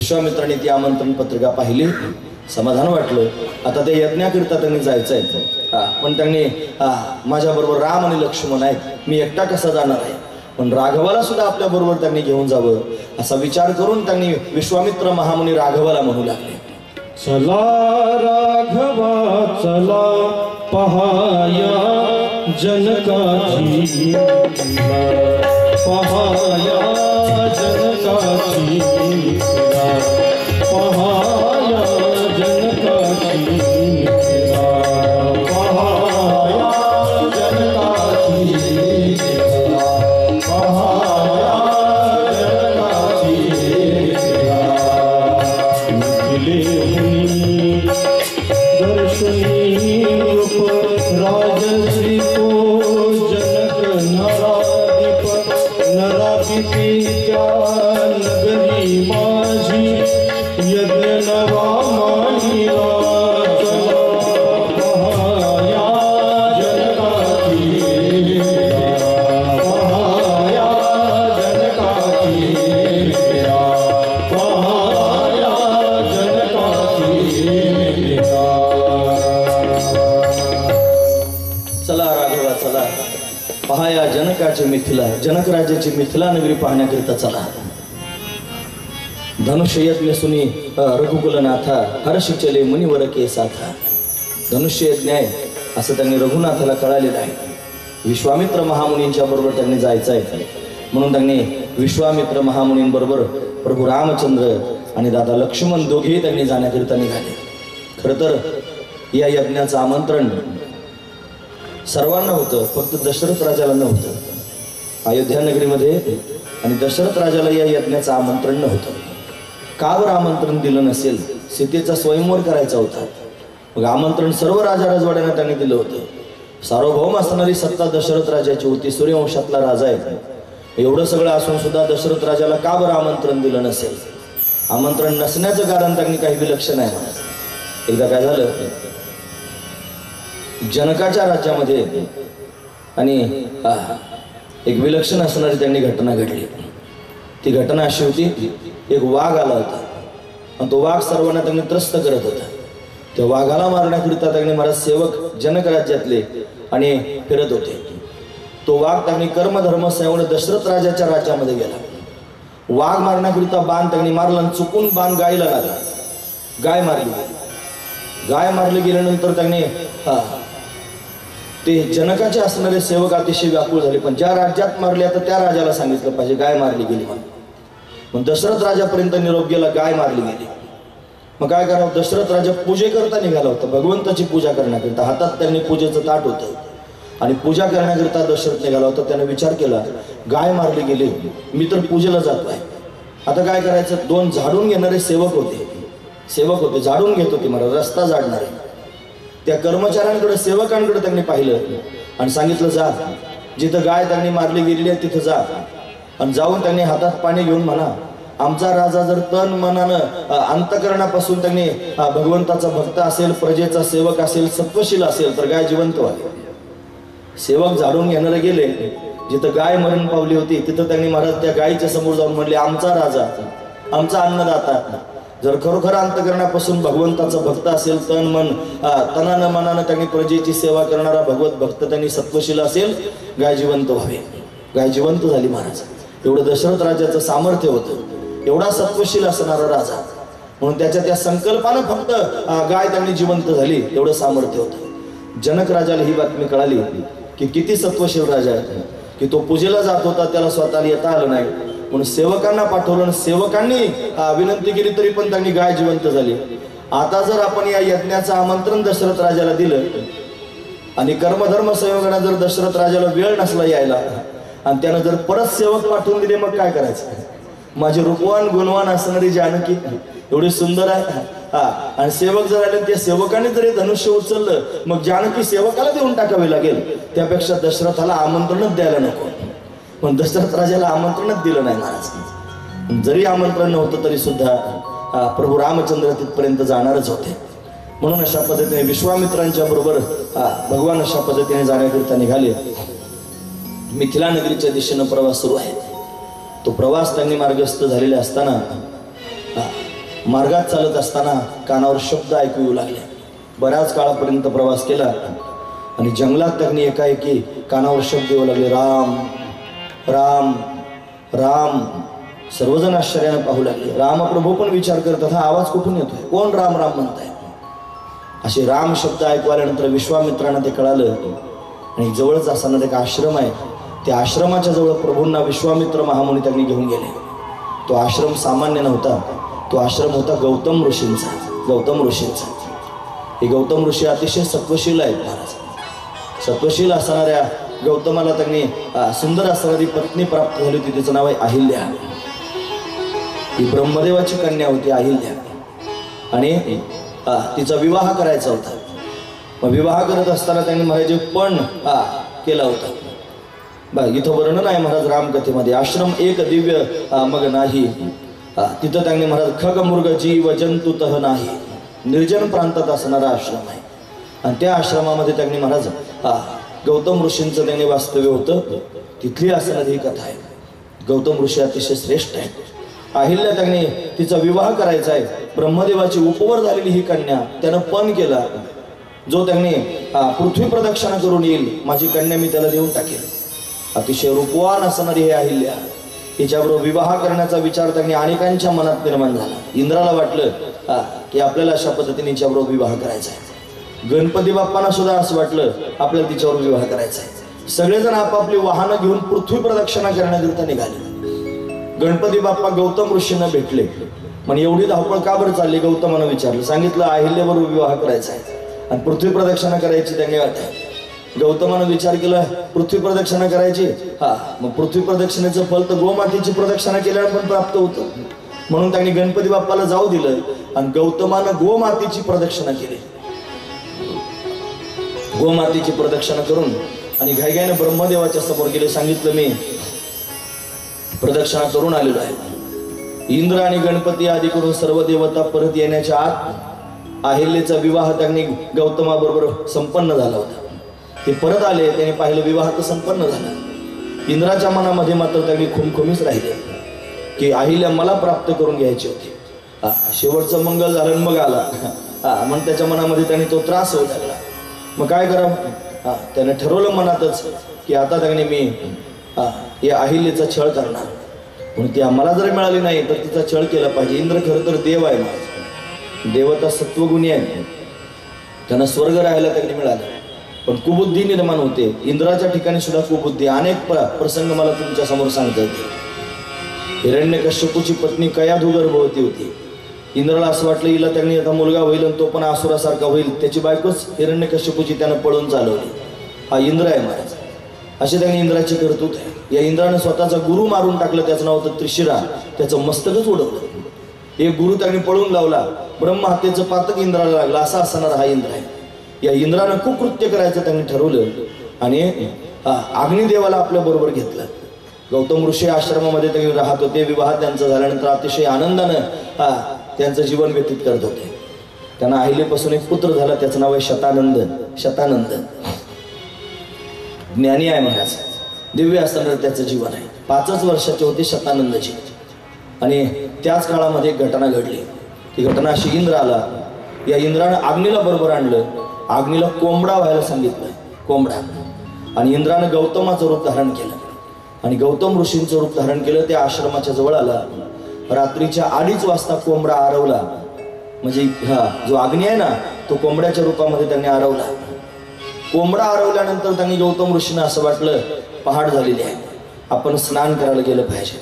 विश्वामित्रांनी ती आमंत्रण पत्रिका पाहिली, समाधान वाटलं. आता ते यज्ञाकरिता त्यांनी जायचं आहे. पण त्यांनी माझ्याबरोबर राम आणि लक्ष्मण आहेत, मी एकटा कसा जाणार आहे, पण राघवाला सुद्धा आपल्या बरोबर त्यांनी घेऊन जावं असा विचार करून त्यांनी विश्वामित्र महामुनी राघवाला म्हणू लागले, चला राघवा चला पहाया जनकाची, पहाया जनकाची, पहाया जनकाची, पहाया जनकाची, पहाया जनकाची. दर्शनी रूप राजश्री को जनक नराधिप, नराधिपीच्या नगरी माझी यज्ञ नवा मानिला. पहाया जनकाची, पहाया जनकाची, पहाया जनकाची. चला राघवा चला पहाया जनकाची मिथिला, जनक राज्याची मिथिला नगरी पाहण्याकरिता चला. धनुष्ययज्ञ सुनी रघुकुलनाथा, हर्ष चले मुनिवर केसाथा. धनुष्ययज्ञ आहे असं त्यांनी रघुनाथाला कळालेलं आहे. विश्वामित्र महामुनींच्या बरोबर त्यांनी जायचं आहे, म्हणून त्यांनी विश्वामित्र महामुनींबरोबर प्रभू रामचंद्र आणि दादा लक्ष्मण दोघेही त्यांनी जाण्याकरिता निघाले. खरं तर या यज्ञाचं आमंत्रण सर्वांना होतं, फक्त दशरथ राजाला नव्हतं. अयोध्या नगरीमध्ये आणि दशरथ राजाला या यज्ञाचं आमंत्रण नव्हतं. का बरं आमंत्रण दिलं नसेल? सीतेचा स्वयंवर करायचा होता. मग आमंत्रण सर्व राजा राजवाड्यांना त्यांनी दिलं होतं. सार्वभौम असणारी सत्ता दशरथ राजाची होती, सूर्यवंशातला राजा आहे. एवढं सगळं असून सुद्धा दशरथ राजाला का बरं आमंत्रण दिलं नसेल? आमंत्रण नसण्याचं कारण त्यांनी काही विलक्षण आहे. एकदा काय झालं, जनकाच्या राज्यामध्ये आणि एक विलक्षण असणारी त्यांनी घटना घडली. ती घटना अशी होती, एक वाघ आला होता आणि तो वाघ सर्वांना त्यांनी त्रस्त करत होता. त्या वाघाला मारण्याकरिता त्यांनी महाराज सेवक जनक राज्यातले आणि फिरत होते. तो वाघ त्यांनी कर्मधर्म संयम दशरथ राजाच्या राज्यामध्ये गेला. वाघ मारण्याकरिता बाण त्यांनी मारला आणि चुकून बाण गायला लागला. गाय मारली गेली. गाय मारली गेल्यानंतर त्यांनी ते जनकाचे असणारे सेवक अतिशय व्याकुळ झाले. पण ज्या राज्यात मारले आता त्या राजाला सांगितलं पाहिजे गाय मारली गेली म्हणून. मग दशरथ राजापर्यंत निरोप गेला, गाय मारली गेली. मग काय करावं? दशरथ राजा पूजेकरता निघाला होता, भगवंताची पूजा करण्याकरिता. हातात त्यांनी पूजेचं ताट होतं आणि पूजा करण्याकरिता दशरथ निघाला होता. त्याने विचार केला, गाय मारली गेली, मी तर पूजेला जातो आहे, आता काय करायचं? दोन झाडून घेणारे सेवक होते, झाडून घेत होते मला, रस्ता झाडणारे. त्या कर्मचाऱ्यांकडे सेवकांकडे त्यांनी पाहिलं आणि सांगितलं, जा जिथं गाय त्यांनी मारली गेलेली आहे तिथं जा आणि जाऊन त्यांनी हातात पाणी घेऊन म्हणा, आमचा राजा जर तन मनानं अंतकरणापासून त्यांनी भगवंताचा भक्त असेल, प्रजेचा सेवक असेल, सत्वशील असेल तर गाय जिवंत व्हावी. सेवक झाडून घेणारे गेले, जिथं गाय मरण पावली होती तिथं त्यांनी महाराज त्या गायीच्या समोर जाऊन म्हणले, आमचा राजा, आमचा अन्नदाता जर खरोखर अंतकरणापासून भगवंताचा भक्त असेल, तन मन तनानं मनानं त्यांनी प्रजेची सेवा करणारा भगवत भक्त त्यांनी सत्वशील असेल, गाय जिवंत व्हावे. गाय जिवंत झाली महाराज. एवढं दशरथ राजाचं सामर्थ्य होतं, एवढा सत्वशील असणारा राजा, म्हणून त्याच्या त्या संकल्पानं फक्त गाय त्यांनी जिवंत झाली, एवढं सामर्थ्य होतं. जनक राजाला ही बातमी कळाली की किती सत्वशील राजा आहे, की तो पूजेला जात होता, त्याला स्वतःला येता आलं नाही, म्हणून सेवकांना पाठवलं. सेवकांनी विनंती केली तरी पण त्यांनी गाय जिवंत झाली. आता जर आपण या यज्ञाचं आमंत्रण दशरथ राजाला दिलं आणि कर्मधर्म संयोगाने जर दशरथ राजाला वेळ नसला यायला आणि त्यानं जर परत सेवक पाठवून दिले, मग काय करायचं? माझे रूपवान गुणवान असणारी जानकी एवढी सुंदर आहे, आणि सेवक जर आले, त्या सेवकाने जरी धनुष्य उचललं, मग जानकी सेवकाला देऊन टाकावी लागेल. त्यापेक्षा दशरथाला आमंत्रणच द्यायला नको. पण दशरथ राजाला आमंत्रणच दिलं नाही महाराज. जरी आमंत्रण नव्हतं तरी सुद्धा प्रभू रामचंद्र तिथपर्यंत जाणारच होते. म्हणून अशा पद्धतीने विश्वामित्रांच्या बरोबर भगवान अशा पद्धतीने जाण्याकरिता निघाले. मिथिला नगरीच्या दिशेनं प्रवास सुरू आहे. तो प्रवास त्यांनी मार्गस्थ झालेला असताना मार्गात चालत असताना कानावर शब्द ऐकू येऊ लागले. बऱ्याच काळापर्यंत प्रवास केला आणि जंगलात त्यांनी एकाएकी कानावर शब्द येऊ लागले, राम राम राम. सर्वजण आश्चर्याने पाहू लागले. रामप्रभू पण विचार करतात, हा आवाज कुठून येतोय, कोण राम राम म्हणताय. असे राम शब्द ऐकू आल्यानंतर विश्वामित्रांना ते कळालं आणि जवळच असताना एक आश्रम आहे, त्या आश्रमाच्या जवळ प्रभूंना विश्वामित्र महामुनी त्यांनी घेऊन गेले. तो आश्रम सामान्य नव्हता, तो आश्रम होता गौतम ऋषींचा. गौतम ऋषींचा हे गौतम ऋषी अतिशय सत्वशील आहेत महाराज. सत्वशील असणाऱ्या गौतमाला त्यांनी सुंदर असणारी पत्नी प्राप्त झाली होती, तिचं नाव आहे अहिल्या. ही ब्रह्मदेवाची कन्या होती अहिल्या आणि तिचा विवाह करायचा होता. मग विवाह करत असताना त्यांनी महाराज पण केला होता. इथं वर्णन आहे महाराज रामकथेमध्ये. आश्रम एक दिव्य मग नाही, तिथं त्यांनी महाराज खग मृग जीव जंतुतः नाही, निर्जन प्रांतात असणारा आश्रम आहे. आणि त्या आश्रमामध्ये त्यांनी महाराज गौतम ऋषींचं त्यांनी वास्तव्य होतं. तिथली असणारी ही कथा आहे. गौतम ऋषी अतिशय श्रेष्ठ आहे. अहिल्या त्यांनी तिचा विवाह करायचा आहे. ब्रह्मदेवाची उपवर झालेली ही कन्या त्यानं पण केला, जो त्यांनी पृथ्वी प्रदक्षिणा करून येईल माझी कन्या मी त्याला देऊन टाकेल. अतिशय रूपवान असणारी हे अहिल्या, हिच्याबरोबर विवाह करण्याचा विचार त्यांनी अनेकांच्या मनात निर्माण झाला. इंद्राला वाटलं की आपल्याला अशा पद्धतीने हिच्याबरोबर विवाह करायचा आहे. गणपती बाप्पांना सुद्धा असं वाटलं आपल्याला तिच्यावर विवाह करायचा आहे. सगळेजण आपापली वाहनं घेऊन पृथ्वी प्रदक्षिणा करण्याकरिता निघाले. गणपती बाप्पा गौतम ऋषींना भेटले. पण एवढी धावपळ का बरं चालली, गौतमानं विचारलं. सांगितलं अहिल्याबरोबर विवाह करायचा आहे आणि पृथ्वी प्रदक्षिणा करायची त्यांनी वाटत. गौतमानं विचार केला पृथ्वी प्रदक्षिणा करायची, मग पृथ्वी प्रदक्षिणेचं फल तर गोमातेची प्रदक्षिणा केल्यावर पण प्राप्त होतं. म्हणून त्यांनी गणपती बाप्पाला जाऊ दिलं आणि गौतमानं गोमातेची प्रदक्षिणा केली. गोमातेची प्रदक्षिणा करून आणि घाईघाईने ब्रह्मदेवाच्या समोर गेले. सांगितलं मी प्रदक्षिणा करून आलेलो आहे. इंद्र आणि गणपती आदी करून सर्व देवता परत येण्याच्या आत अहिल्याचा विवाह त्यांनी गौतमाबरोबर संपन्न झाला होता. ते परत आले, त्यांनी पाहिलं विवाह तर संपन्न झाला. इंद्राच्या मनामध्ये मात्र त्यांनी खुमखुमीच राहिले की अहिल्या मला प्राप्त करून घ्यायची होती. शेवटचं मंगल झालं मग आला. मग त्याच्या मनामध्ये त्यांनी तो त्रास होऊ लागला. मग काय करावं, त्याने ठरवलं मनातच की आता त्यांनी मी या अहिल्याचा छळ करणार. म्हणून ती आम्हाला जर मिळाली नाही तर तिचा छळ केला पाहिजे. इंद्र खरं तर देव आहे, माझा देवता सत्वगुणी आहे, त्यांना स्वर्ग राहायला त्यांनी मिळालं. पण कुबुद्धी निर्माण होते. इंद्राच्या ठिकाणी सुद्धा कुबुद्धी. अनेक प्रसंग मला तुमच्या समोर सांगता येते. हिरण्यकश्यपूची पत्नी कयाधू गर्भवती होती. इंद्राला असं वाटलं हिला त्यांनी आता मुलगा होईल आणि तो पण असुरासारखा होईल. त्याची बायकोच हिरण्यकश्यपूची त्यानं पळून चालवली. हा इंद्र आहे महाराज. अशी त्यांनी इंद्राची करतूत आहे. या इंद्राने स्वतःचा गुरु मारून टाकलं, त्याचं नाव होतं त्रिशिरा. त्याचं मस्तकच उडवलं. एक गुरु त्यांनी पळून लावला, ब्रह्महत्येचं पातक इंद्राला लागलं. असा असणारा हा इंद्र आहे. या इंद्रानं कुकृत्य करायचं त्यांनी ठरवलं आणि अग्निदेवाला आपल्या बरोबर घेतलं. गौतम ऋषी आश्रमामध्ये त्यांनी राहत होते. विवाह त्यांचा झाल्यानंतर अतिशय आनंदानं त्यांचं जीवन व्यतीत करत होते. त्यांना अहिल्यापासून एक पुत्र झाला, त्याचं नाव आहे शतानंद. शतानंद ज्ञानी आहे महाराज, दिव्य असणारं त्याचं जीवन आहे. 5च वर्षाचे होते शतानंदजी. आणि त्याच काळामध्ये एक घटना घडली. ती घटना अशी, इंद्र आला. या इंद्रानं अग्नीला बरोबर आणलं. अग्नीला कोंबडा व्हायला सांगितलं, कोंबडा. आणि इंद्रानं गौतमाचं रूप धारण केलं आणि गौतम ऋषींचं रूप धारण केलं. त्या आश्रमाच्या जवळ आला. रात्रीच्या 2:30 वाजता कोंबडा आरवला. म्हणजे जो अग्नी आहे ना, तो कोंबड्याच्या रूपामध्ये त्यांनी आरवला. कोंबडा आरवल्यानंतर त्यांनी गौतम ऋषींना असं वाटलं पहाट झालेली आहे, आपण स्नान करायला गेलं पाहिजे.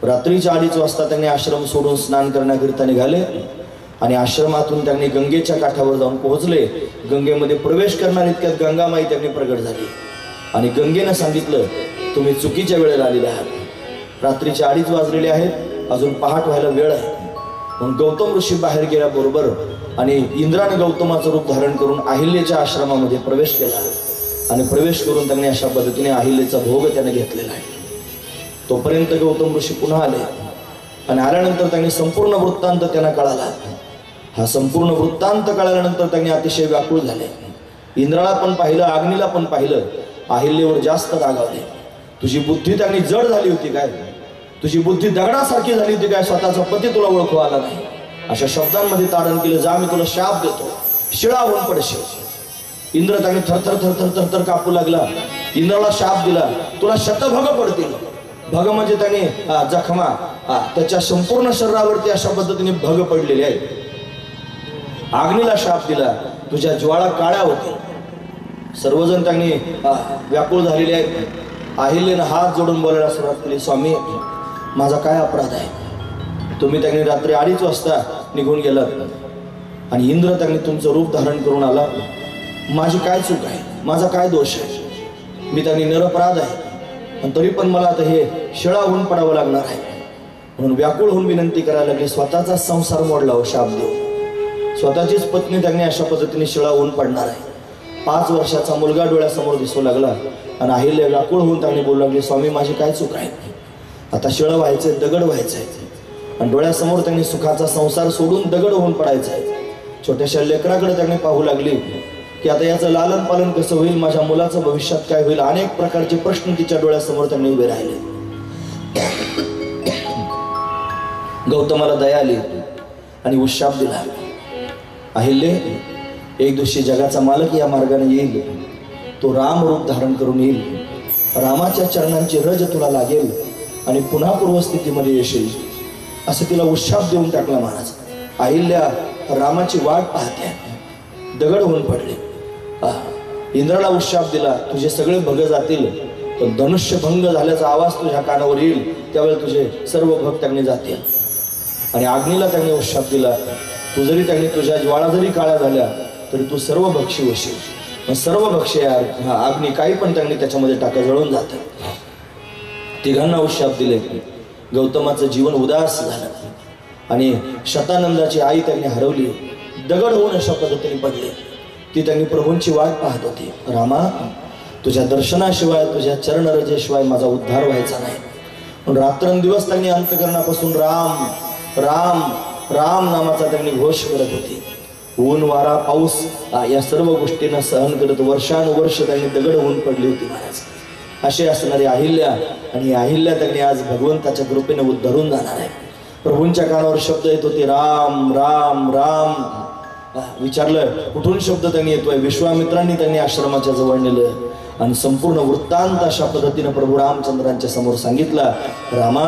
रात्रीच्या 2:30 वाजता त्यांनी आश्रम सोडून स्नान करण्याकरिता निघाले आणि आश्रमातून त्यांनी गंगेच्या काठावर जाऊन पोहोचले. गंगेमध्ये प्रवेश करणार इतक्यात गंगामाई त्यांनी प्रगट झाली आणि गंगेनं सांगितलं तुम्ही चुकीच्या वेळेला आलेले आहात. रात्रीचे 2:30 वाजलेले आहेत, अजून पहाट व्हायला वेळ आहे. म्हणून गौतम ऋषी बाहेर गेल्याबरोबर आणि इंद्राने गौतमाचं रूप धारण करून अहिल्याच्या आश्रमामध्ये प्रवेश केला आणि प्रवेश करून त्यांनी अशा पद्धतीने अहिल्याचा भोग त्याने घेतलेला आहे. तोपर्यंत गौतम ऋषी पुन्हा आले आणि आल्यानंतर त्यांनी संपूर्ण वृत्तांत त्यांना कळाला. हा संपूर्ण वृत्तांत कळाल्यानंतर त्यांनी अतिशय व्याकुळ झाले. इंद्राला पण पाहिलं, अग्नीला पण पाहिलं. अहिल्यावर जास्त रागावले. तुझी बुद्धी त्यांनी जड झाली होती काय? तुझी बुद्धी दगडासारखी झाली होती काय? स्वतःचा पती तुला ओळखू आला नाही. अशा शब्दांमध्ये ताडण केलं, जा मी तुला शाप देतो, शिळा होऊन पडशील. इंद्र त्याने थरथर थरथर थरथर कापू लागला. इंद्राला शाप दिला, तुला शतभग पडतील. भग म्हणजे त्याने जखमा त्याच्या संपूर्ण शरीरावरती अशा पद्धतीने भग पडलेले आहेत. अग्नीला शाप दिला, तुझ्या ज्वाळा काळ्या होतील. सर्वजण त्यांनी व्याकुळ झालेले आहेत. अहिल्यानं हात जोडून बोलायला सुरुवात केली, स्वामी माझा काय अपराध आहे? तुम्ही त्यांनी रात्री 2:30 वाजता निघून गेलात आणि इंद्र त्यांनी तुमचं रूप धारण करून आला. माझी काय चूक आहे? माझा काय दोष आहे? मी त्यांनी निरपराध आहे, पण तरी पण मला आता हे शिळा होऊन पडावं लागणार आहे. म्हणून व्याकुळ होऊन विनंती करायला लागली, स्वतःचा संसार मोडला हो शाप देऊ. स्वतःचीच पत्नी त्यांनी अशा पद्धतीने शिळा होऊन पडणार आहे. 5 वर्षाचा मुलगा डोळ्यासमोर दिसू लागला आणि अहिल्या व्याकुळ होऊन त्यांनी बोलू लागली, स्वामी माझी काय चूक आहे? आता शिळं व्हायचंय, दगड व्हायचंय. आणि डोळ्यासमोर त्यांनी सुखाचा संसार सोडून दगड होऊन पडायचा आहे. छोट्याशा लेकराकडे त्यांनी पाहू लागली की आता याचं लालन पालन कसं होईल, माझ्या मुलाचं भविष्यात काय होईल. अनेक प्रकारचे प्रश्न तिच्या डोळ्यासमोर त्यांनी उभे राहिले. गौतमाला दया आली आणि उशाप दिला, अहिल्ये एक दिवशी जगाचा मालक या मार्गाने येईल, तो राम रूप धारण करून येईल. रामाच्या चरणांची रज तुला लागेल आणि पुन्हा पूर्वस्थितीमध्ये येशील, असं तिला उशाप देऊन टाकला महाराज. अहिल्या रामाची वाट पाहते, दगड होऊन पडले. इंद्राला उशाप दिला, तुझे सगळे भग जातील, पण धनुष्य भंग झाल्याचा आवाज तुझ्या कानावर येईल, त्यावेळी तुझे सर्व भग त्यांनी जातील. आणि अग्नीला त्यांनी उशाप दिला, तू जरी त्यांनी तुझ्या ज्वाळा जरी काळ्या झाल्या तरी तू सर्व भक्षी होशील. सर्व भक्ष्य अग्नी काही पण त्यांनी त्याच्यामध्ये टाका, जळून जातं. तिघांना उशाप दिले. गौतमाचं जीवन उदास झालं आणि शतानंदाची आई त्यांनी हरवली. दगड होऊन अशा पद्धतीने पडले. ती त्यांनी प्रभूंची वाट पाहत होती. रामा तुझ्या दर्शनाशिवाय, तुझ्या चरणरजेशिवाय माझा उद्धार व्हायचा नाही. पण रात्रंदिवस त्यांनी अंतकरणापासून राम राम राम नामाचा त्यांनी घोष करत होते. ऊन वारा पाऊस या सर्व गोष्टींना सहन करत वर्षानुवर्ष त्यांनी दगड होऊन पडली होती महाराज. असे असणारी अहिल्या, आणि अहिल्या त्यांनी आज भगवंताच्या कृपेने उद्धारून जाणार आहे. प्रभूंच्या कानावर शब्द येत होते, राम राम राम. विचारलं कुठून शब्द त्यांनी येतोय? विश्वामित्रांनी त्यांनी आश्रमाच्या जवळ नेलं आणि संपूर्ण वृत्तांत अशा पद्धतीनं प्रभू रामचंद्रांच्या समोर सांगितला, रामा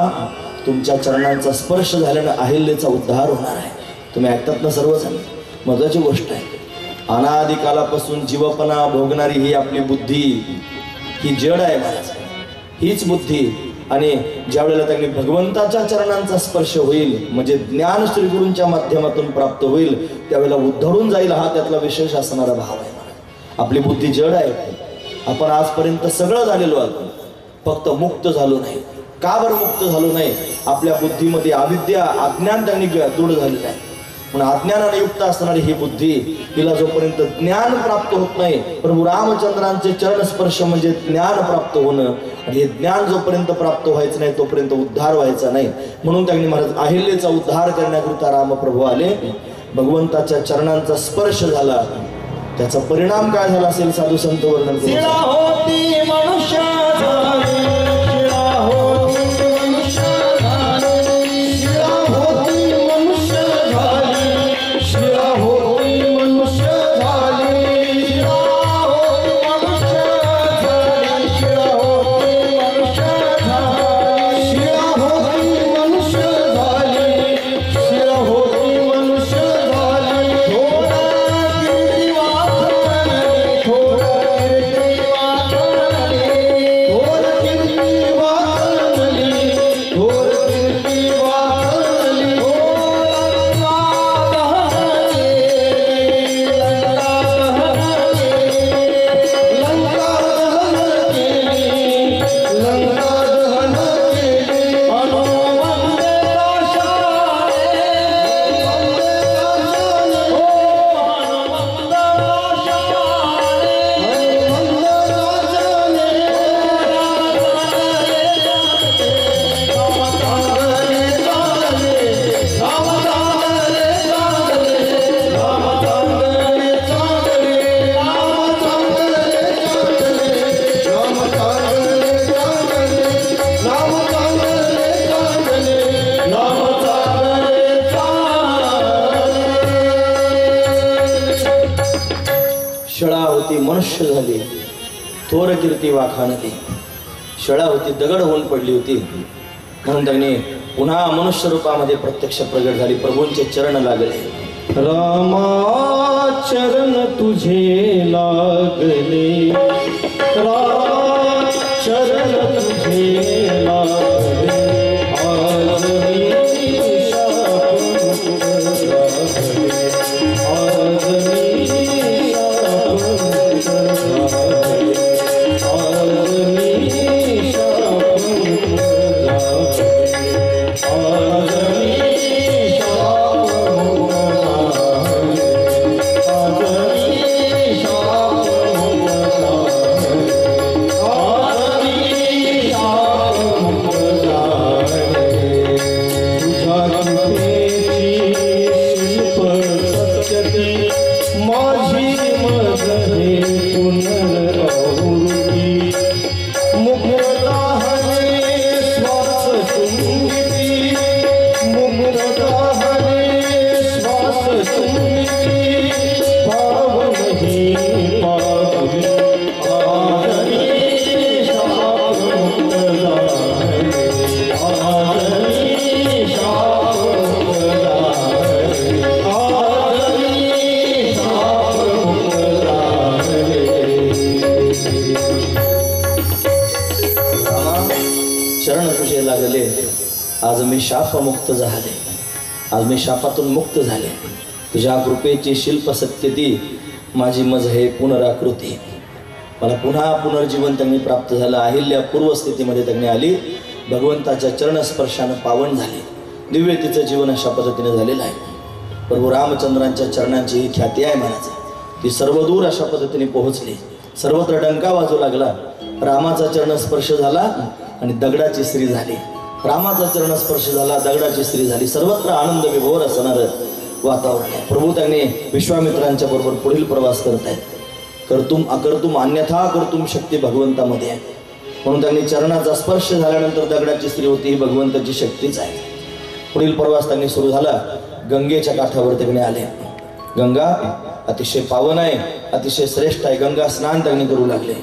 तुमच्या चरणांचा स्पर्श झाल्यानं अहिल्याचा उद्धार होणार आहे. तुम्ही ऐकतात ना सर्वजण? महत्वाची गोष्ट आहे. अनादिकालापासून जीवपणा भोगणारी ही आपली बुद्धी, ही जड आहे महाराज, हीच बुद्धी. आणि ज्या वेळेला त्यांनी भगवंताच्या चरणांचा स्पर्श होईल, म्हणजे ज्ञान श्रीगुरूंच्या माध्यमातून प्राप्त होईल, त्यावेळेला उद्धरून जाईल, हा त्यातला विशेष असणारा भाव आहे. आपली बुद्धी जड आहे. आपण आजपर्यंत सगळं झालेलो आहोत, फक्त मुक्त झालो नाही. का बरं मुक्त झालो नाही? आपल्या बुद्धीमध्ये अविद्या, अज्ञान त्यांनी दृढ झालेलं आहे. म्हणून अज्ञानाने युक्त असणारी ही बुद्धी, तिला जोपर्यंत ज्ञान प्राप्त होत नाही, प्रभू रामचंद्रांचे चरण स्पर्श म्हणजे ज्ञान प्राप्त होणं, आणि हे ज्ञान जोपर्यंत प्राप्त व्हायचं नाही तोपर्यंत उद्धार व्हायचा नाही. म्हणून त्यांनी महाराज अहिल्याचा उद्धार करण्याकरिता रामप्रभू आले. भगवंताच्या चरणांचा स्पर्श झाला, त्याचा परिणाम काय झाला असेल साधू संत वर्णन करून. प्रभावती मनुष्य झाली, थोर कीर्ती वाखाणली. शळा होती, दगड होऊन पडली होती, म्हणून त्यांनी पुन्हा मनुष्य रूपामध्ये प्रत्यक्ष प्रगट झाली. प्रभूंचे चरण लागले. रामा चरण तुझे लागले, राम चरण तुझे लागले. आज मी शापमुक्त झाले, आज मी शापमुक्त झाले, आज मी शापमुक्त झाले, आज मी शापमुक्त आज मी शापमुक्त झाले, आज मी शापातून मुक्त झाले. तुझ्या कृपेची शिल्प सत्य ती, माझी मज हे पुनराकृती. मला पुन्हा पुनर्जीवन त्यांनी प्राप्त झालं. अहिल्या पूर्वस्थितीमध्ये त्यांनी आली, भगवंताच्या चरणस्पर्शानं पावन झाली. दिव्य तिचं जीवन अशा पद्धतीने झालेलं आहे. प्रभू रामचंद्रांच्या चरणांची ही ख्याती आहे म्हणायचं. ती सर्वदूर अशा पद्धतीने पोहोचली. सर्वत्र डंका वाजू लागला. रामाचा चरणस्पर्श झाला आणि दगडाची स्त्री झाली. रामाचा चरणस्पर्श झाला, दगडाची स्त्री झाली. सर्वत्र आनंद विभोर असणारं वातावरण आहे. प्रभू त्यांनी विश्वामित्रांच्या बरोबर पुढील प्रवास करत आहेत. कर्तुम अकर्तुम अन्यथा कर्तुम शक्ती भगवंतामध्ये आहे. म्हणून त्यांनी चरणाचा स्पर्श झाल्यानंतर दगडाची स्त्री होती, ही भगवंताची शक्तीच आहे. पुढील प्रवास त्यांनी सुरू झाला. गंगेच्या काठावर त्यांनी आले. गंगा अतिशय पावन आहे, अतिशय श्रेष्ठ आहे. गंगा स्नान त्यांनी करू लागले.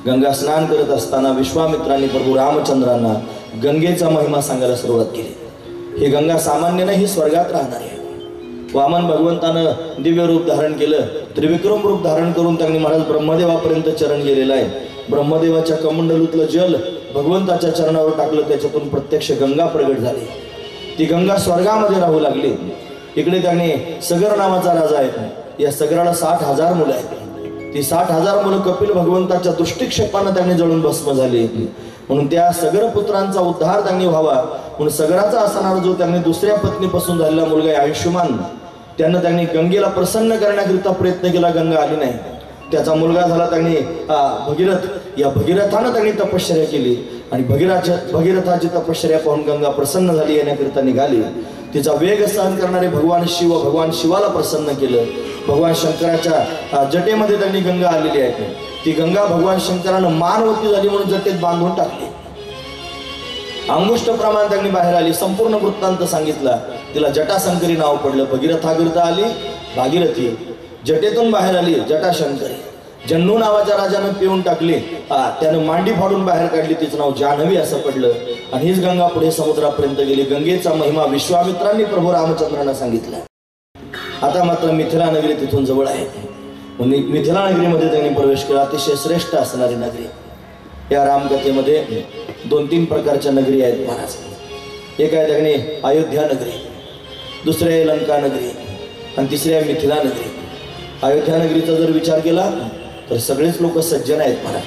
गंगा स्नान करत असताना विश्वामित्रांनी प्रभू रामचंद्रांना गंगेचा महिमा सांगायला सुरुवात केली. ही गंगा सामान्य नाही, ही स्वर्गात राहणार आहे. वामन भगवंतानं दिव्य रूप धारण केलं, त्रिविक्रम रूप धारण करून त्यांनी महाराज ब्रह्मदेवापर्यंत चरण गेलेलं आहे. ब्रह्मदेवाच्या कमंडलूतलं जल भगवंताच्या चरणावर टाकलं, त्याच्यातून प्रत्यक्ष गंगा प्रगट झाली. ती गंगा स्वर्गामध्ये राहू लागली. इकडे त्यांनी सगर नावाचा राजा आहे. या सगराला 60,000 मुलं आहेत. ती 60,000 मुलं कपिल भगवंताच्या दृष्टिक्षेपानं त्यांनी जळून भस्म झाली. म्हणून त्या सगर पुत्रांचा उद्धार त्यांनी व्हावा म्हणून सगराचा असणारा जो त्यांनी दुसऱ्या पत्नीपासून झालेला मुलगा आहे आयुष्यमान, त्यांनी गंगेला प्रसन्न करण्याकरिता प्रयत्न केला. गंगा आली नाही. त्याचा मुलगा झाला. त्यांनी भगीरथ, या भगीरथानं त्यांनी तपश्चर्या केली आणि भगीरथाची तपश्चर्या पाहून गंगा प्रसन्न झाली, येण्याकरिता निघाली. तिचा वेग सहन करणारे भगवान शिवाला प्रसन्न केलं. भगवान शंकराच्या जटेमध्ये त्यांनी गंगा आलेली आहे. ती गंगा भगवान शंकरानं मानवती झाली म्हणून जटेत बांधून टाकली. अंगुष्ठ प्रमाण त्यांनी बाहेर आली. संपूर्ण वृत्तांत सांगितला. तिला जटाशंकरी नाव पडलं. भगीरथाकरिता आली भागीरथी, जटेतून बाहेर आली जटाशंकरी. जन्नू नावाच्या राजानं पिऊन टाकली, त्यानं मांडी फाडून बाहेर काढली, तिचं नाव जान्हवी असं पडलं. आणि हीच गंगा पुढे समुद्रापर्यंत गेली. गंगेचा महिमा विश्वामित्रांनी प्रभू रामचंद्रांना सांगितला. आता मात्र मिथिला नगरी तिथून जवळ आहे. मिथिला नगरीमध्ये त्यांनी प्रवेश केला. अतिशय श्रेष्ठ असणारी नगरी. या रामकथेमध्ये 2-3 प्रकारच्या नगरी आहेत महाराज. एक आहे त्यांनी अयोध्या नगरी, दुसरी आहे लंका नगरी आणि तिसरी आहे मिथिला नगरी. अयोध्या नगरीचा जर विचार केला तर सगळेच लोक सज्जन आहेत महाराज.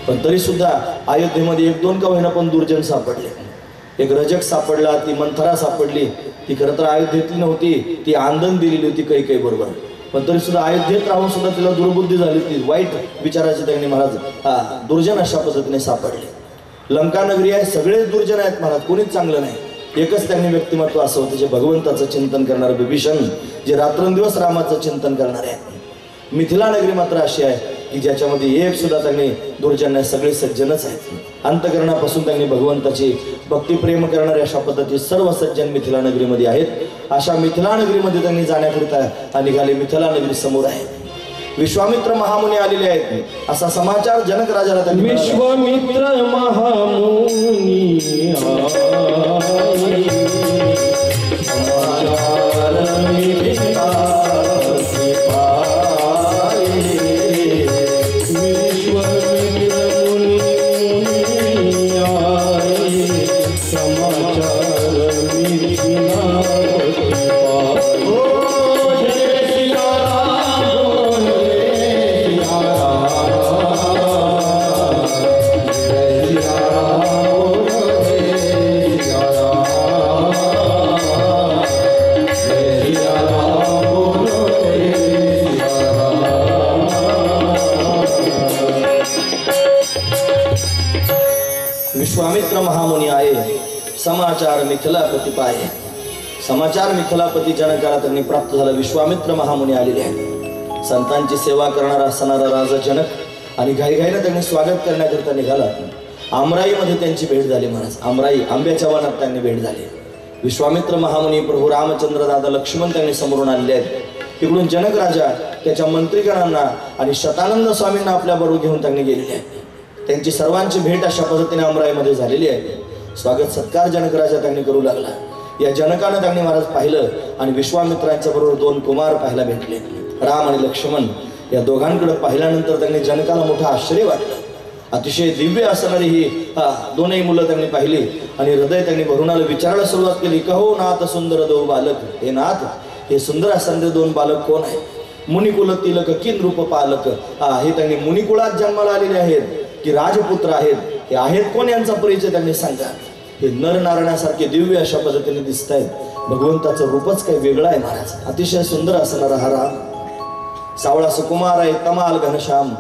पण तरी सुद्धा अयोध्येमध्ये 1-2 का होईना पण दुर्जन सापडले. एक रजक सापडला, ती मंथरा सापडली. ती खरं तर अयोध्येतली नव्हती, ती आंदन दिलेली होती काही बरोबर. पण तरी सुद्धा अयोध्येत राहून सुद्धा तिला दुर्बुद्धी झाली. ती वाईट विचाराची त्यांनी महाराज दुर्जन अशा पद्धतीने सापडले. लंका नगरी आहे, सगळेच दुर्जन आहेत महाराज, कोणीच चांगलं नाही. एकच त्यांनी व्यक्तिमत्व असं होतं जे भगवंताचं चिंतन करणारं विभीषण, जे रात्रंदिवस रामाचं चिंतन करणारे आहे. मिथिला नगरी मात्र अशी आहे की ज्याच्यामध्ये एक सुद्धा त्यांनी दुर्जन नाही, सगळे सज्जनच आहेत. अंतकरणापासून त्यांनी भगवंताची भक्तिप्रेम करणारे अशा पद्धती सर्व सज्जन मिथिला नगरीमध्ये आहेत. अशा मिथिला नगरीमध्ये त्यांनी जाण्याकरिता निघाले. मिथिला नगरी समोर आहे. विश्वामित्र महामुनी आलेले आहेत असा समाचार जनक राजाला त्यांनी मिळाला. विश्वामित्र महामुनी आए, समाचार मिथिला पति पाए। विश्वामित्र मुनि आए, समाचार मिथिला पति पाए। ओ जय सिया राम, जय सिया राम, जय सिया राम, जय सिया राम, जय सिया राम, जय सिया राम। विश्वामित्र महामुनी आए, समाचार मिथिलापती पाये. समाचार मिथिलापती जनकाला त्यांनी प्राप्त झाला. विश्वामित्र महामुनी आलेले आहेत. संतांची सेवा करणारा असणारा राजा जनक आणि घाईघाईने त्यांनी स्वागत करण्याकरिता निघाला. आमराईमध्ये त्यांची भेट झाली. महाराज आमराई आंब्याच्या वनात त्यांनी भेट झाली. विश्वामित्र महामुनी प्रभू रामचंद्र दादा लक्ष्मण त्यांनी समोरून आलेले आहेत. तिकडून जनक राजा त्याच्या मंत्रीगणांना आणि शतानंद स्वामींना आपल्या बरोबर घेऊन त्यांनी गेलेले आहेत. त्यांची सर्वांची भेट अशा पद्धतीने अमराईमध्ये झालेली आहे. स्वागत सत्कार जनक राजा त्यांनी करू लागला. या जनकानं त्यांनी महाराज पाहिलं आणि विश्वामित्रांच्या बरोबर दोन कुमार पाहायला भेटले, राम आणि लक्ष्मण. या दोघांकडे पाहिल्यानंतर त्यांनी जनकाला मोठं आश्चर्य वाटलं. अतिशय दिव्य असणारी ही दोनही मुलं त्यांनी पाहिली आणि हृदय त्यांनी भरून आलं. विचारायला सुरुवात केली, कहो नाथ सुंदर दो बालक. हे नाथ, हे सुंदर असणारे दोन बालक कोण आहे? मुनिकुल तिलक किन रूप पालक. हे त्यांनी मुनिकुळात जन्माला आलेले आहेत की राजपुत्र आहेत? हे आहेत कोण? यांचा परिचय त्यांनी सांगा. हे नर नारायणासारखे दिव्य अशा पद्धतीने दिसत आहेत. भगवंताचं रूपच काही वेगळं आहे महाराज. अतिशय सुंदर असणारा हा राम, सावळा सुकुमार आहे, तमाल घनश्याम.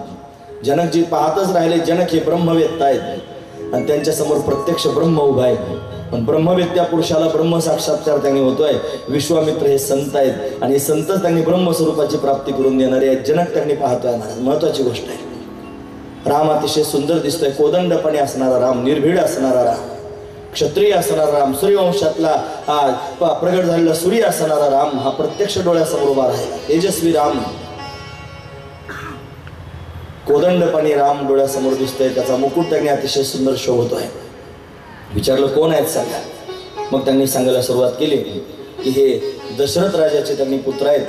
जनकजी पाहतच राहिले. जनक हे ब्रह्मवेत्ता आहेत आणि त्यांच्या समोर प्रत्यक्ष ब्रह्म उभा आहे. पण ब्रह्मवेत्या पुरुषाला ब्रह्म साक्षात्कार त्यांनी होतोय. विश्वामित्र हे संत आहेत आणि हे संतच त्यांनी ब्रह्मस्वरूपाची प्राप्ती करून देणारे आहेत. जनक त्यांनी पाहतोय महाराज. महत्वाची गोष्ट आहे. राम अतिशय सुंदर दिसतोय. कोदंडपणे असणारा राम, निर्भीड असणारा राम, क्षत्रिय असणारा राम, सूर्यवंशातला प्रगट झालेला सूर्य असणारा राम हा प्रत्यक्ष डोळ्यासमोर उभा राहिला. तेजस्वी राम, कोदंडपणे राम डोळ्यासमोर दिसतोय. त्याचा मुकुट त्यांनी अतिशय सुंदर शोभतोय. विचारलं कोण आहेत सांगा. मग त्यांनी सांगायला सुरुवात केली की हे दशरथ राजाचे त्यांनी पुत्र आहेत.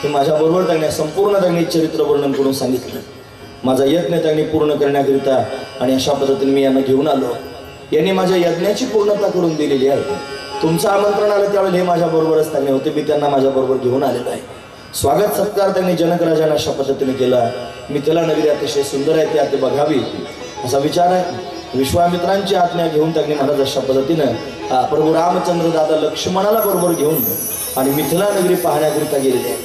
हे माझ्याबरोबर त्यांनी संपूर्ण त्यांनी चरित्र वर्णन करून सांगितलं. माझा यज्ञ त्यांनी पूर्ण करण्याकरिता आणि अशा पद्धतीने मी यांना घेऊन आलो. यांनी माझ्या यज्ञाची पूर्णता करून दिलेली आहे. तुमचं आमंत्रण आलं त्यावेळेला हे माझ्याबरोबरच त्यांनी होते. मी त्यांना माझ्याबरोबर घेऊन आलेलो आहे. स्वागत सत्कार त्यांनी जनक राजांना अशा पद्धतीने केला. मिथिला नगरी अतिशय सुंदर आहे, ती बघावी असा विचार आहे. विश्वामित्रांची आज्ञा घेऊन त्यांनी महाराज अशा पद्धतीनं प्रभू रामचंद्र दादा लक्ष्मणाला बरोबर घेऊन आणि मिथिला नगरी पाहण्याकरिता गेलेले आहे.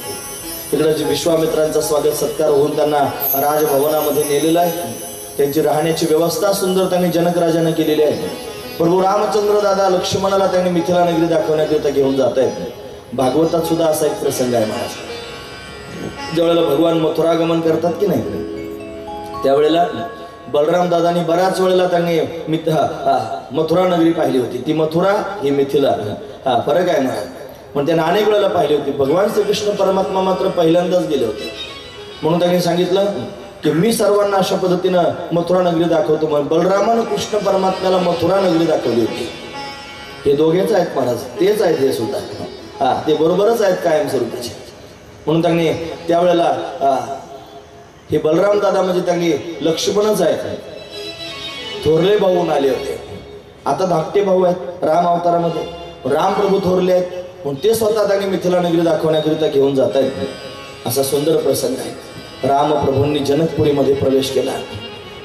तिकडे जे विश्वामित्रांचा स्वागत सत्कार होऊन त्यांना राजभवनामध्ये नेलेलं आहे. त्यांची राहण्याची व्यवस्था सुंदर त्यांनी जनक राजांना केलेली आहे. प्रभू रामचंद्र दादा लक्ष्मणाला त्यांनी मिथिला नगरी दाखवण्याकरिता घेऊन जात आहेत. भागवतात सुद्धा असा एक प्रसंग आहे महाराज. ज्यावेळेला भगवान मथुरागमन करतात की नाही, त्यावेळेला बलराम दादांनी बऱ्याच वेळेला त्यांनी मथुरा नगरी पाहिली होती. ती मथुरा ही मिथिला फरक आहे महाराज. पण त्यांनी अनेक वेळेला पाहिली होती. भगवान श्रीकृष्ण परमात्मा मात्र पहिल्यांदाच गेले होते. म्हणून त्यांनी सांगितलं की मी सर्वांना अशा पद्धतीनं मथुरा नगरी दाखवतो. म्हणून बलरामानं कृष्ण परमात्म्याला मथुरा नगरी दाखवली होती. हे दोघेच आहेत महाराज, तेच आहेत हे सुद्धा. ते बरोबरच आहेत कायमस्वरूपीचे. म्हणून त्यांनी त्यावेळेला हे बलराम दादा म्हणजे त्यांनी लक्ष्मणच आहेत, थोरले भाऊन आले होते. आता धाकटे भाऊ आहेत राम अवतारामध्ये. राम प्रभू थोरले आहेत म्हणून ते स्वतः त्यांनी मिथिला नगरी दाखवण्याकरिता घेऊन जात आहेत. असा सुंदर प्रसंग आहे. रामप्रभूंनी जनकपुरीमध्ये प्रवेश केला.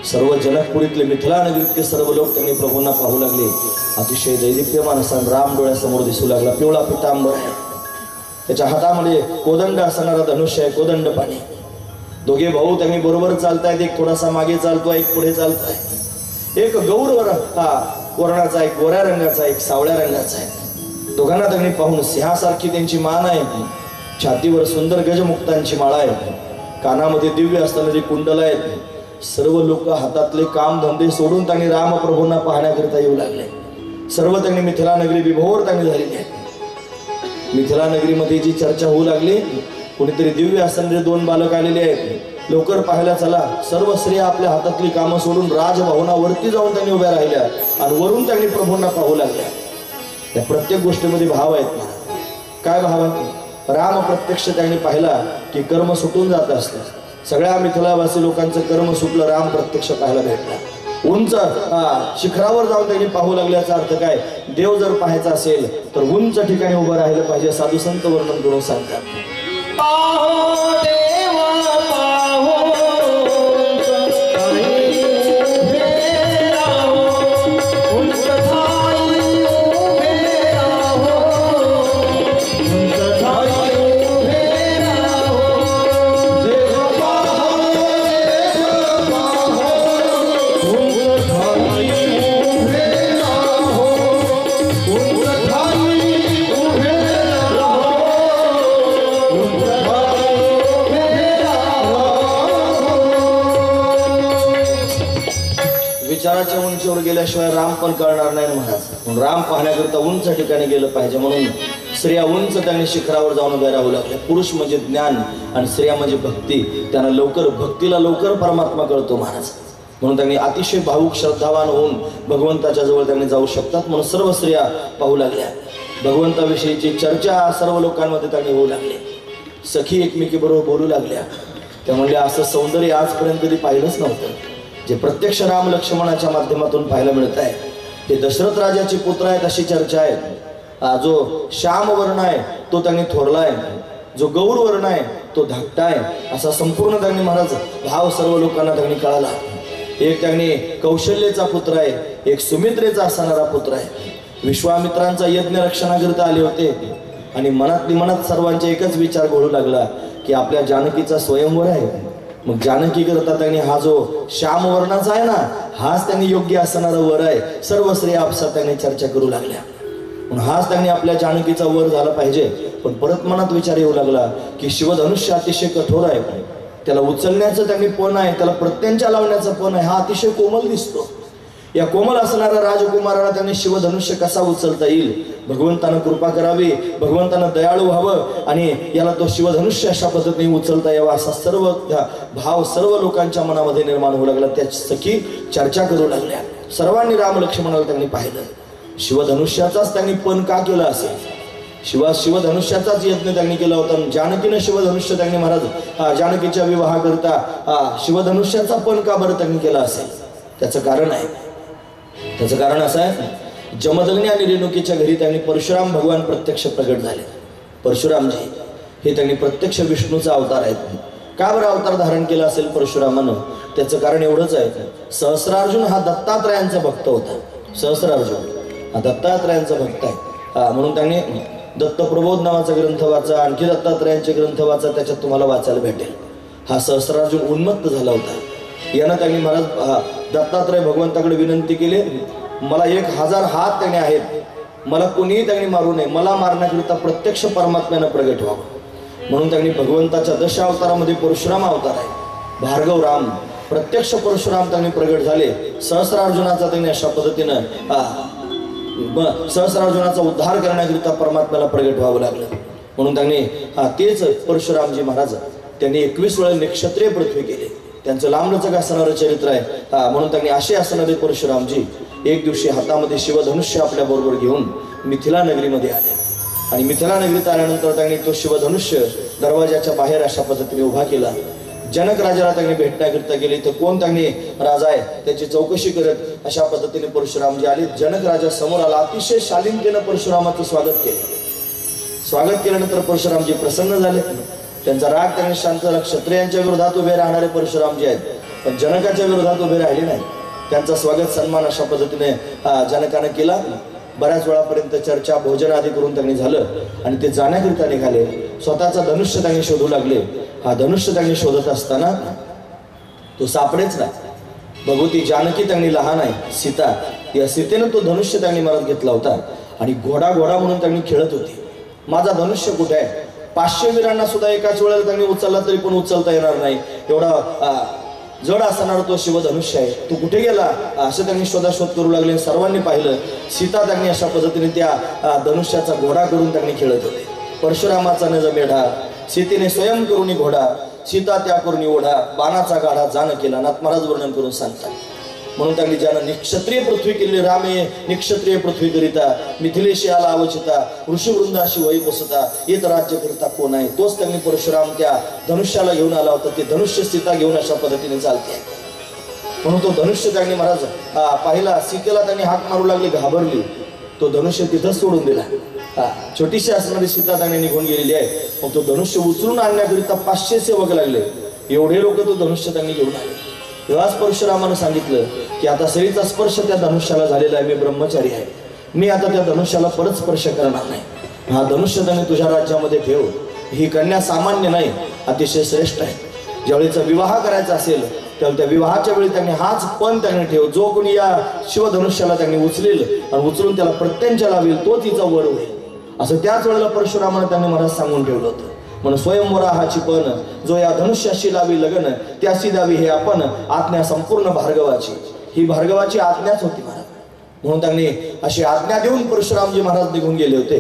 सर्व जनकपुरीतले मिथिला नगरीतले सर्व लोक त्यांनी प्रभूंना पाहू लागले. अतिशय दैदिप्यमान असा राम डोळ्यासमोर दिसू लागला. पिवळा पितांबर आहे. त्याच्या हातामध्ये कोदंड असणारा धनुष्य आहे, कोदंड पाणी. दोघे भाऊ त्यांनी बरोबर चालतायत. एक थोडासा मागे चालतोय, एक पुढे चालतोय. एक गौर वर्णाचा, एक गोऱ्या रंगाचा, एक सावळ्या रंगाचा आहे. दोघांना त्यांनी पाहून सिंहासारखी त्यांची मान आहे. छातीवर सुंदर गजमुक्तांची माळा आहे. कानामध्ये दिव्य असताना कुंडल आहेत. सर्व लोक हातातले काम धंदे सोडून त्यांनी रामप्रभूंना पाहण्याकरिता येऊ लागले. सर्व त्यांनी मिथिला नगरी विभोर त्यांनी झालेली आहे. मिथिला नगरीमध्ये जी चर्चा होऊ लागली कोणीतरी दिव्य असणारे 2 बालक आलेले आहेत, लवकर पाहायला चला. सर्व स्त्रिया आपल्या हातातली कामं सोडून राजभवनावरती जाऊन त्यांनी उभ्या राहिल्या आणि वरून त्यांनी प्रभूंना पाहू लागल्या. त्या प्रत्येक गोष्टीमध्ये भाव आहेत ना. काय भाव आहे? राम प्रत्यक्ष त्यांनी पाहिला की कर्म सुटून जात असतं. सगळ्या मिथिलावासी लोकांचं कर्म सुटलं, राम प्रत्यक्ष पाहायला भेटला. उंच शिखरावर जाऊन त्यांनी पाहू लागल्याचा अर्थ काय? देव जर पाहायचा असेल तर उंच ठिकाणी उभं राहिलं पाहिजे. साधू संत वर्णन करून सांगतात. विचाराच्या उंचीवर गेल्याशिवाय राम पण कळणार नाही महाराज. म्हणून राम पाहण्याकरिता उंच ठिकाणी गेलं पाहिजे. म्हणून स्त्रिया उंच त्यांनी शिखरावर जाऊन उभ्या राहू लागल्या. पुरुष म्हणजे ज्ञान आणि स्त्रिया म्हणजे भक्ती. त्यांना लवकर भक्तीला लवकर परमात्मा कळतो महाराज. म्हणून त्यांनी अतिशय भावुक श्रद्धावान होऊन भगवंताच्या जवळ त्यांनी जाऊ शकतात. म्हणून सर्व स्त्रिया पाहू लागल्या. भगवंताविषयीची चर्चा सर्व लोकांमध्ये त्यांनी होऊ लागली. सखी एकमेकीबरोबर बोलू लागल्या. त्या म्हणल्या असं सौंदर्य आजपर्यंत कधी पाहिलंच नव्हतं जे प्रत्यक्ष राम लक्ष्मणाच्या माध्यमातून पाहायला मिळत आहे. हे दशरथ राजाचे पुत्र आहेत अशी चर्चा आहे. जो श्याम वर्ण आहे तो त्यांनी थोरला आहे, जो गौर वर्ण आहे तो धाकटा आहे, असा संपूर्ण त्यांनी महाराज भाव सर्व लोकांना त्यांनी कळाला. एक त्यांनी कौशल्याचा पुत्र आहे, एक सुमित्रेचा असणारा पुत्र आहे. विश्वामित्रांचा यज्ञ रक्षणाकरिता आले होते आणि मनात सर्वांचे एकच विचार घोळू लागला की आपल्या जानकीचा स्वयंवर आहे. मग जानकी करता त्यांनी हा जो श्याम वर्णाचा आहे ना, हाच त्यांनी योग्य असणारा वर आहे. सर्व स्त्रिया आपसात त्यांनी चर्चा करू लागल्या. म्हणून हाच त्यांनी आपल्या जानकीचा वर झाला पाहिजे. पण परत मनात विचार येऊ लागला की शिवधनुष्य अतिशय कठोर आहे, त्याला उचलण्याचं त्यांनी पण आहे, त्याला प्रत्यंचा लावण्याचं पण आहे. हा अतिशय कोमल दिसतो. या कोमल असणाऱ्या राजकुमाराला त्यांनी शिवधनुष्य कसा उचलता येईल? भगवंतानं कृपा करावी, भगवंतानं दयाळू व्हावं आणि याला तो शिवधनुष्य अशा पद्धतीने उचलता यावा असा सर्व भाव सर्व लोकांच्या मनामध्ये निर्माण होऊ लागला. त्या सखी चर्चा करू लागल्या. सर्वांनी राम लक्ष्मणाला त्यांनी पाहिलं. शिवधनुष्याचाच त्यांनी पण का केला असेल? शिवधनुष्याचाच यज्ञ त्यांनी केला होता. जानकीनं शिवधनुष्य त्यांनी महाराज जानकीच्या विवाहाकरिता शिवधनुष्याचा पण का बरं त्यांनी केला असेल? त्याचं कारण आहे. त्याचं कारण असं आहे, जमदग्नी आणि रेणुकीच्या घरी त्यांनी परशुराम भगवान प्रत्यक्ष प्रगट झाले. परशुरामजी हे त्यांनी प्रत्यक्ष विष्णूचा अवतार आहेत. का बरं अवतार धारण केला असेल परशुरामानं? त्याचं कारण एवढंच आहे, सहस्रार्जुन हा दत्तात्रयांचा भक्त होता. सहस्रार्जुन हा दत्तात्रयांचा भक्त आहे. म्हणून त्यांनी दत्तप्रबोध नावाचा ग्रंथ वाचा, आणखी दत्तात्रयांचे ग्रंथ वाचा, त्याच्यात तुम्हाला वाचायला भेटेल. हा सहस्रार्जुन उन्मत्त झाला होता. यानं त्यांनी महाराज दत्तात्रय भगवंताकडे विनंती केली, मला 1000 हात त्यांनी आहेत, मला कोणीही त्यांनी मारू नये, मला मारण्याकरिता प्रत्यक्ष परमात्म्यानं प्रगट व्हावं. म्हणून त्यांनी भगवंताच्या दशावतारामध्ये परशुराम अवतार आहे, भार्गव राम, प्रत्यक्ष परशुराम त्यांनी प्रगट झाले. सहस्रार्जुनाचा त्यांनी अशा पद्धतीनं सहस्रार्जुनाचा उद्धार करण्याकरिता परमात्म्याला प्रगट व्हावं लागलं. म्हणून त्यांनी तेच परशुरामजी महाराज त्यांनी 21 वेळा नक्षत्रीय पृथ्वी केले. त्यांचं लांबलचक असणारं चरित्र आहे. म्हणून त्यांनी असे असणारे परशुरामजी एक दिवशी हातामध्ये शिवधनुष्य आपल्या बरोबर घेऊन मिथिला नगरीमध्ये आले. आणि मिथिला नगरीत आल्यानंतर त्यांनी तो शिवधनुष्य दरवाजाच्या बाहेर अशा पद्धतीने उभा केला. जनक राजाला त्यांनी भेटण्याकरिता गेले. तर कोण त्यांनी राजा आहे त्याची चौकशी करत अशा पद्धतीने परशुरामजी आले. जनक राजा समोर आला. अतिशय शालीनतेनं परशुरामाचं स्वागत केलं. स्वागत केल्यानंतर परशुरामजी प्रसन्न झाले. त्यांचा राग त्यांनी शांत. क्षत्रियांच्या विरोधात उभे राहणारे परशुरामजी आहेत, पण जनकाच्या विरोधात उभे राहिले नाही. त्यांचा स्वागत सन्मान अशा पद्धतीने जनकानं केला. बऱ्याच वेळापर्यंत चर्चा भोजन आदी करून त्यांनी झालं आणि ते जाण्याकरिता निघाले. स्वतःचा धनुष्य त्यांनी शोधू लागले. हा धनुष्य त्यांनी शोधत असताना तो सापडेच नाही. भगवती जानकी त्यांनी लहान आहे, सीता, या सीतेनं तो धनुष्य त्यांनी मनात घेतला होता आणि घोडा घोडा म्हणून त्यांनी खेळत होती. माझा धनुष्य कुठे आहे? 500 वीरांना सुद्धा एकाच वेळेला त्यांनी उचलला तरी पण उचलता येणार नाही, एवढा जड असणारा तो शिवधनुष्य आहे, तो कुठे गेला असं त्यांनी शोधाशोध करू लागले. सर्वांनी पाहिलं, सीता त्यांनी अशा पद्धतीने त्या धनुष्याचा घोडा करून त्यांनी खेळत होते. परशुरामाचा नज मेढा सीतेने स्वयं करुणी घोडा सीता त्या करुणी ओढा बाणाचा गाढा जाण केला नाथ महाराज वर्णन करून सांगतात. म्हणून त्यांनी ज्यानं निक्षत्रिय पृथ्वी केली रामे निक्षत्रिय पृथ्वी करिता मिथिलेशी आला अवचिता ऋषीवृंदाशी वै बसता येत राज्य करता कोण आहे. तोच त्यांनी परशुराम त्या धनुष्याला घेऊन आला होता. ते धनुष्य सीता घेऊन अशा पद्धतीने चालते. म्हणून तो धनुष्य त्यांनी महाराज पाहिला. सीतेला त्यांनी हाक मारू लागली, घाबरली. तो धनुष्य तिथंच सोडून दिला. छोटीशी असणारी सीता त्यांनी निघून गेलेली आहे. मग तो धनुष्य उचलून आणण्याकरिता 500 सेवक लागले. एवढे लोक तो धनुष्य त्यांनी घेऊन आले. तेव्हाच परशुरामानं सांगितलं की आता सरीचा स्पर्श त्या धनुष्याला झालेला आहे. मी ब्रह्मचारी आहे. मी आता त्या धनुष्याला परत स्पर्श करणार नाही. हा धनुष्य त्यांनी तुझ्या राज्यामध्ये ठेव. ही कन्या सामान्य नाही, अतिशय श्रेष्ठ आहे. ज्यावेळीचा विवाह करायचा असेल त्यावेळी त्या विवाहाच्या वेळी त्यांनी हाच पण त्यांनी ठेव. जो कोणी या शिवधनुष्याला त्यांनी उचलेल आणि उचलून त्याला प्रत्यंचा लावेल तो तिचा वर होईल. असं त्याच वेळेला परशुरामानं त्यांनी महाराज सांगून ठेवलं होतं. म्हणून स्वयंवरा हाची पण जो या धनुष्याशी लावी लगन त्याशी दावी हे आपण आज्ञा संपूर्ण भार्गवाची. ही भार्गवाची आज्ञाच होती महाराज. म्हणून त्यांनी अशी आज्ञा देऊन परशुरामजी महाराज निघून गेले होते.